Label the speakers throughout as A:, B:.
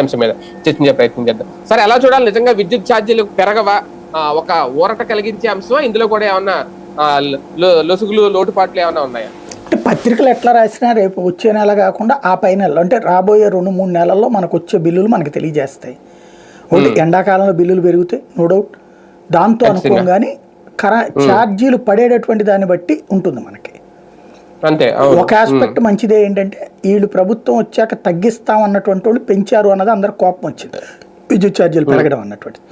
A: అంశం మీద చర్చించే ప్రయత్నం చేద్దాం. సరే, ఎలా చూడాలి? నిజంగా విద్యుత్ ఛార్జీలు పెరగవా? ఒక ఊరట కలిగించే అంశం ఇందులో కూడా ఏమన్నా లొసుగులు లోటుపాట్లు ఏమన్నా ఉన్నాయా?
B: అంటే పత్రికలు ఎట్లా రాసినా రేపు వచ్చే నెల కాకుండా ఆ పై నెలలో అంటే రాబోయే 2-3 నెలల్లో మనకు వచ్చే బిల్లులు మనకు తెలియజేస్తాయి. ఒకటి ఎండాకాలంలో బిల్లులు పెరుగుతాయి, నో డౌట్. దాంతో అనుకోం కానీ ఛార్జీలు పడేటటువంటి దాన్ని బట్టి ఉంటుంది మనకి.
A: అంతే.
B: ఒక ఆస్పెక్ట్ మంచిదే ఏంటంటే వీళ్ళు ప్రభుత్వం వచ్చాక తగ్గిస్తామన్నటువంటి వాళ్ళు పెంచారు అన్నది అందరికి కోపం వచ్చింది, విద్యుత్ ఛార్జీలు పెరగడం అన్నటువంటిది.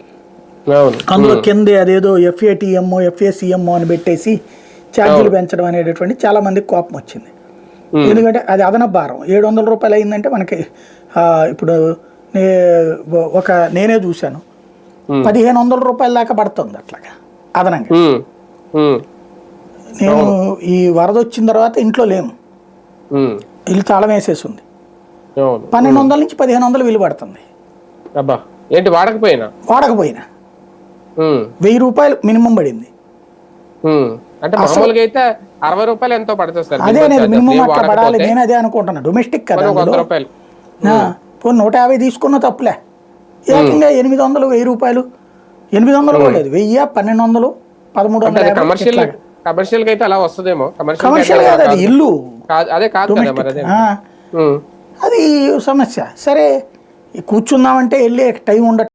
B: అందులో కిందే అదేదో FATM FACM అని పెట్టేసి ఛార్జీలు పెంచడం అనేటటువంటి చాలా మందికి కోపం వచ్చింది. ఎందుకంటే అది అదనపు భారం. 700 రూపాయలు అయిందంటే మనకి ఇప్పుడు నేనే చూశాను 1500 రూపాయల దాకా పడుతుంది అట్లాగా అదనంగా. నేను ఈ వరద వచ్చిన తర్వాత ఇంట్లో లేము, ఇల్లు తాళం వేసేసి ఉంది. 1200 నుంచి 1500 విలువ పడుతుంది. వాడకపోయినా 1000 రూపాయలు మినిమం పడింది.
A: అంటే మామూలుగా అయితే 60 రూపాయలు ఎంతో పడుతుంది.
B: అదే నేను మినిమం అట్లా పడాలి, నేను అదే అనుకుంటున్నా. డొమెస్టిక్ కదా, 150 తీసుకున్న తప్పులే. ఏకంగా 800 1000 రూపాయలు, 800 కూడా లేదు, 1000 1200 1300.
A: కమర్షియల్ అయితే అలా వస్తుందేమో.
B: కమర్షియల్ కాదు, అది ఇల్లు.
A: అదే కాదు
B: అది సమస్య. సరే కూర్చుందామంటే వెళ్ళే టైం ఉండదు.